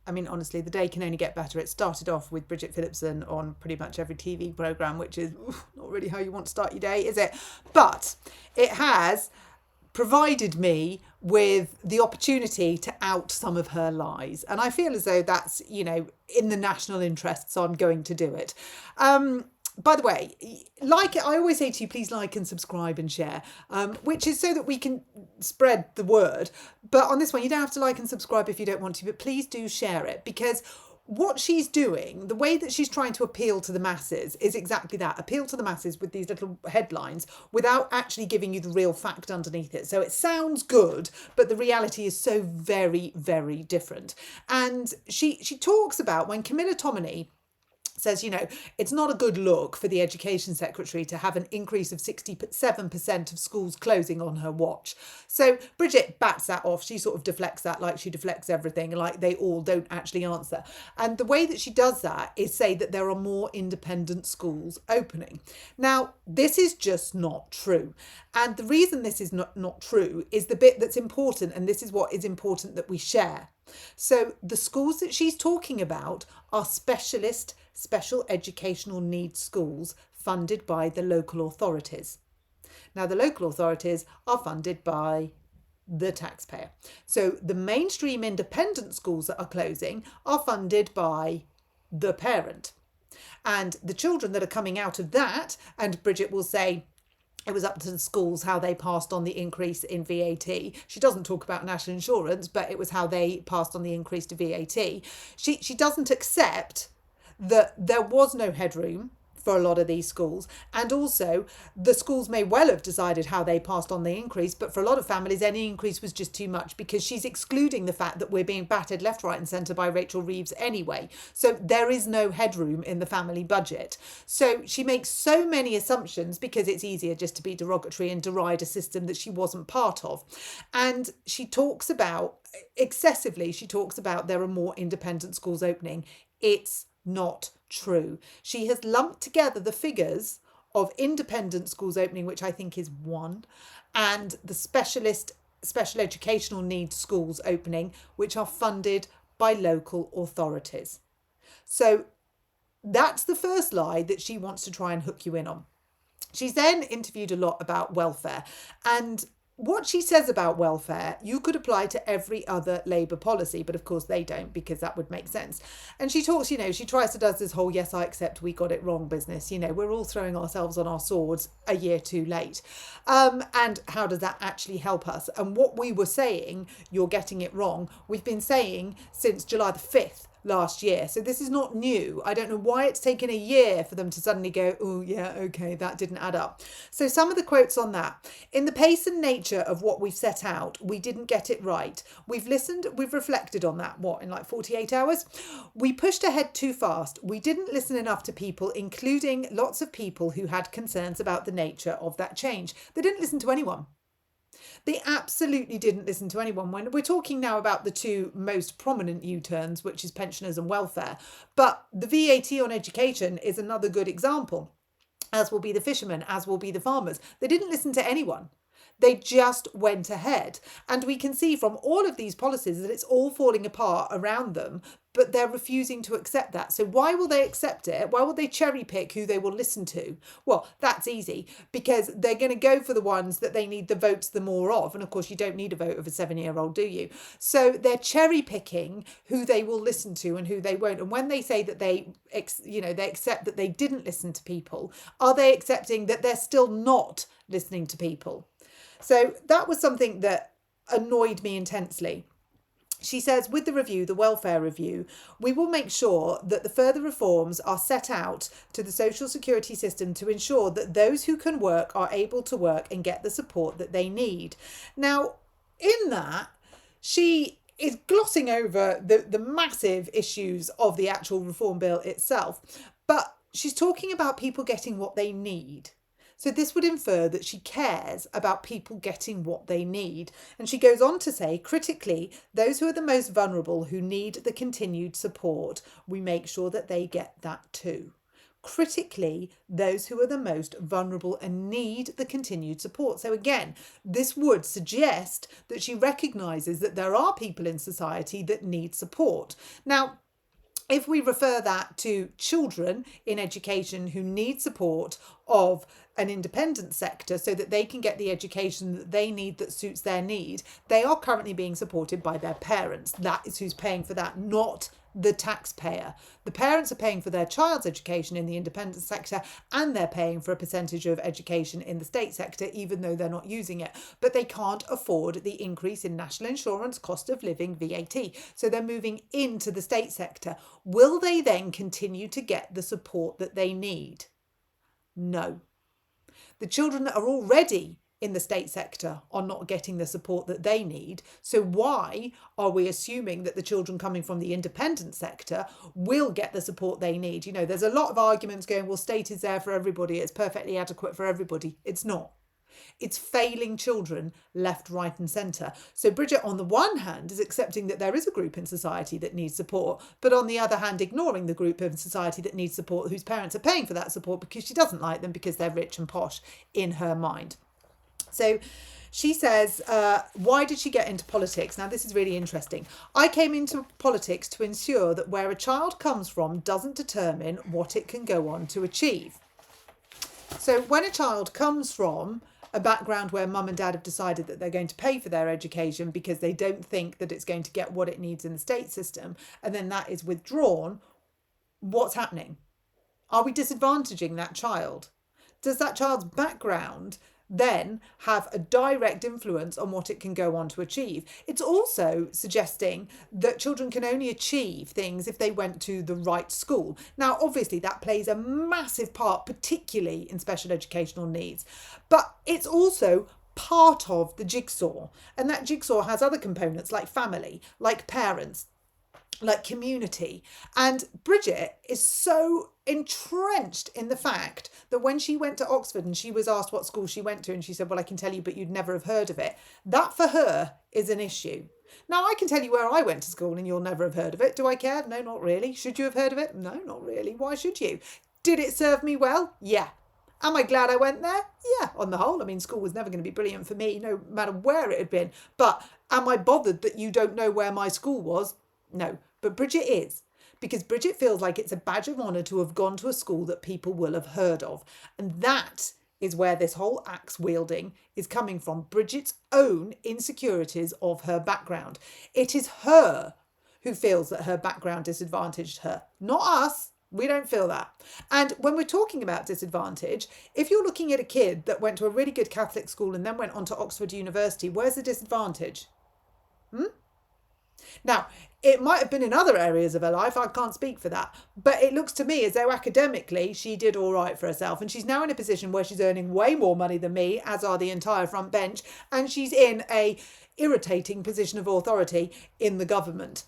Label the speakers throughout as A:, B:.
A: I mean, honestly, the day can only get better. It started off with Bridget Phillipson on pretty much every TV programme, which is not really how you want to start your day, is it? But it has provided me with the opportunity to out some of her lies. And I feel as though that's, in the national interest, so I'm going to do it. By the way, I always say to you, please like and subscribe and share, which is so that we can spread the word. But on this one, you don't have to like and subscribe if you don't want to, but please do share it, because what she's doing, the way that she's trying to appeal to the masses, is exactly that. Appeal to the masses with these little headlines without actually giving you the real fact underneath it. So it sounds good, but the reality is so very, very different. And she talks about when Camilla Tominey says, it's not a good look for the Education Secretary to have an increase of 67% of schools closing on her watch. So Bridget bats that off. She sort of deflects that like she deflects everything, like they all don't actually answer. And the way that she does that is say that there are more independent schools opening. Now, this is just not true. And the reason this is not true is the bit that's important, and this is what is important that we share. So the schools that she's talking about are special educational needs schools funded by the local authorities. Now, the local authorities are funded by the taxpayer. So the mainstream independent schools that are closing are funded by the parent. And the children that are coming out of that, and Bridget will say, it was up to the schools how they passed on the increase in VAT. She doesn't talk about national insurance, but it was how they passed on the increase to VAT. She doesn't accept that there was no headroom for a lot of these schools. And also, the schools may well have decided how they passed on the increase, but for a lot of families, any increase was just too much, because she's excluding the fact that we're being battered left, right and centre by Rachel Reeves anyway. So there is no headroom in the family budget. So she makes so many assumptions because it's easier just to be derogatory and deride a system that she wasn't part of. And she talks about, excessively, there are more independent schools opening. It's not true. She has lumped together the figures of independent schools opening, which I think is one, and the special educational needs schools opening, which are funded by local authorities. So that's the first lie that she wants to try and hook you in on. She's then interviewed a lot about welfare, and what she says about welfare, you could apply to every other Labour policy, but of course they don't, because that would make sense. And she talks, she tries to does this whole, yes, I accept we got it wrong business. We're all throwing ourselves on our swords a year too late. And how does that actually help us? And what we were saying, you're getting it wrong, we've been saying since July the 5th. Last year. So this is not new. I don't know why it's taken a year for them to suddenly go, oh yeah, okay, that didn't add up. So some of the quotes on that. In the pace and nature of what we've set out, we didn't get it right. We've listened, we've reflected on that, in like 48 hours? We pushed ahead too fast. We didn't listen enough to people, including lots of people who had concerns about the nature of that change. They didn't listen to anyone. They absolutely didn't listen to anyone. When we're talking now about the two most prominent U-turns, which is pensioners and welfare, but the VAT on education is another good example, as will be the fishermen, as will be the farmers. They didn't listen to anyone. They just went ahead. And we can see from all of these policies that it's all falling apart around them, but they're refusing to accept that. So why will they accept it? Why will they cherry pick who they will listen to? Well, that's easy, because they're going to go for the ones that they need the votes the more of. And of course, you don't need a vote of a 7-year-old, do you? So they're cherry picking who they will listen to and who they won't. And when they say that they accept that they didn't listen to people, are they accepting that they're still not listening to people? So that was something that annoyed me intensely. She says, with the review, the welfare review, we will make sure that the further reforms are set out to the social security system to ensure that those who can work are able to work and get the support that they need. Now, in that, she is glossing over the massive issues of the actual reform bill itself, but she's talking about people getting what they need. So this would infer that she cares about people getting what they need. And she goes on to say, critically, those who are the most vulnerable, who need the continued support, we make sure that they get that too. critically those who are the most vulnerable and need the continued support. So again, this would suggest that she recognises that there are people in society that need support. Now, if we refer that to children in education who need support of an independent sector so that they can get the education that they need that suits their need, they are currently being supported by their parents. That is who's paying for that, not the taxpayer. The parents are paying for their child's education in the independent sector, and they're paying for a percentage of education in the state sector, even though they're not using it. But they can't afford the increase in national insurance, cost of living, VAT. So they're moving into the state sector. Will they then continue to get the support that they need? No. The children that are already in the state sector are not getting the support that they need. So why are we assuming that the children coming from the independent sector will get the support they need? You know, there's a lot of arguments going, well, state is there for everybody, it's perfectly adequate for everybody. It's not. It's failing children left, right and centre. So Bridget, on the one hand, is accepting that there is a group in society that needs support, but on the other hand, ignoring the group in society that needs support whose parents are paying for that support because she doesn't like them because they're rich and posh in her mind. So she says, why did she get into politics? Now, this is really interesting. I came into politics to ensure that where a child comes from doesn't determine what it can go on to achieve. So when a child comes from a background where mum and dad have decided that they're going to pay for their education because they don't think that it's going to get what it needs in the state system, and then that is withdrawn, what's happening? Are we disadvantaging that child? Does that child's background then have a direct influence on what it can go on to achieve? It's also suggesting that children can only achieve things if they went to the right school. Now, obviously, that plays a massive part, particularly in special educational needs, but it's also part of the jigsaw. And that jigsaw has other components like family, like parents, like community. And Bridget is so entrenched in the fact that when she went to Oxford and she was asked what school she went to, and she said, well, I can tell you, but you'd never have heard of it. That for her is an issue. Now, I can tell you where I went to school and you'll never have heard of it. Do I care? No, not really. Should you have heard of it? No, not really. Why should you? Did it serve me well? Yeah. Am I glad I went there? Yeah, on the whole. I mean, school was never going to be brilliant for me, no matter where it had been. But am I bothered that you don't know where my school was? No. But Bridget is, because Bridget feels like it's a badge of honour to have gone to a school that people will have heard of. And that is where this whole axe wielding is coming from. Bridget's own insecurities of her background. It is her who feels that her background disadvantaged her, not us. We don't feel that. And when we're talking about disadvantage, if you're looking at a kid that went to a really good Catholic school and then went on to Oxford University, where's the disadvantage? Now, it might have been in other areas of her life, I can't speak for that, but it looks to me as though academically she did all right for herself, and she's now in a position where she's earning way more money than me, as are the entire front bench, and she's in a irritating position of authority in the government.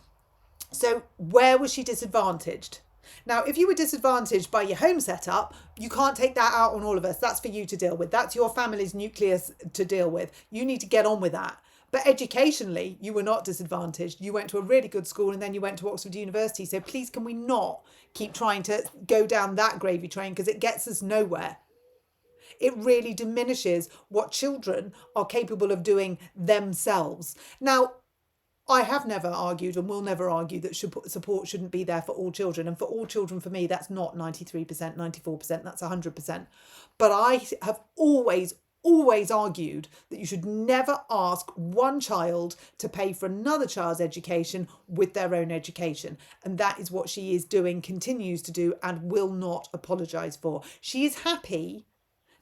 A: So where was she disadvantaged? Now, if you were disadvantaged by your home setup, you can't take that out on all of us. That's for you to deal with. That's your family's nucleus to deal with. You need to get on with that. But educationally, you were not disadvantaged. You went to a really good school and then you went to Oxford University. So please, can we not keep trying to go down that gravy train, because it gets us nowhere. It really diminishes what children are capable of doing themselves. Now, I have never argued and will never argue that support shouldn't be there for all children. And for all children, for me, that's not 93%, 94%, that's 100%. But I have always argued that you should never ask one child to pay for another child's education with their own education. And that is what she is doing, continues to do, and will not apologise for. She is happy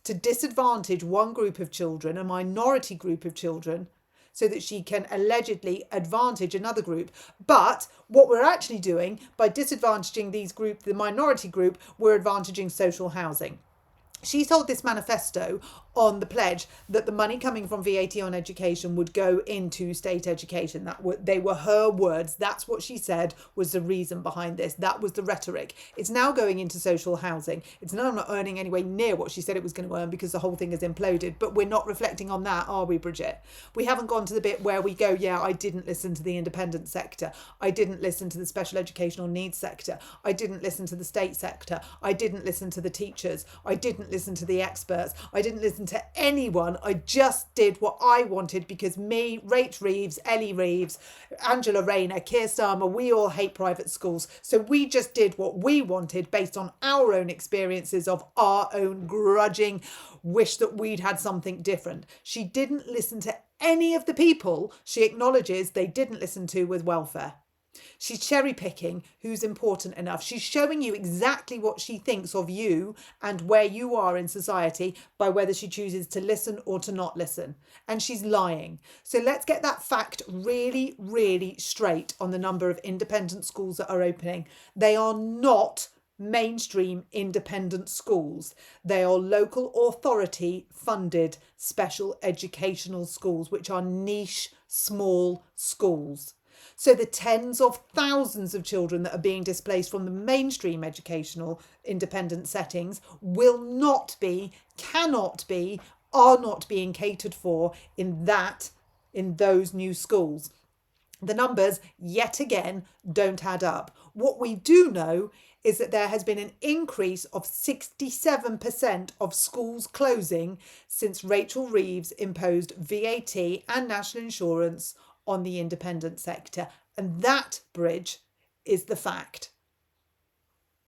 A: to disadvantage one group of children, a minority group of children, so that she can allegedly advantage another group. But what we're actually doing by disadvantaging these groups, the minority group, we're advantaging social housing. She sold this manifesto on the pledge that the money coming from VAT on education would go into state education. They were her words. That's what she said was the reason behind this. That was the rhetoric. It's now going into social housing. It's now not earning anywhere near what she said it was going to earn because the whole thing has imploded. But we're not reflecting on that, are we, Bridget? We haven't gone to the bit where we go, yeah, I didn't listen to the independent sector. I didn't listen to the special educational needs sector. I didn't listen to the state sector. I didn't listen to the teachers. I didn't listen to the experts. I didn't listen to anyone. I just did what I wanted because me, Rach Reeves, Ellie Reeves, Angela Rayner, Keir Starmer, we all hate private schools. So we just did what we wanted based on our own experiences of our own grudging wish that we'd had something different. She didn't listen to any of the people she acknowledges they didn't listen to with welfare. She's cherry picking who's important enough. She's showing you exactly what she thinks of you and where you are in society by whether she chooses to listen or to not listen. And she's lying. So let's get that fact really, really straight on the number of independent schools that are opening. They are not mainstream independent schools. They are local authority funded special educational schools, which are niche, small schools. So the tens of thousands of children that are being displaced from the mainstream educational independent settings will not be, cannot be, are not being catered for in those new schools. The numbers, yet again, don't add up. What we do know is that there has been an increase of 67% of schools closing since Rachel Reeves imposed VAT and national insurance on the independent sector. And that, Bridge, is the fact.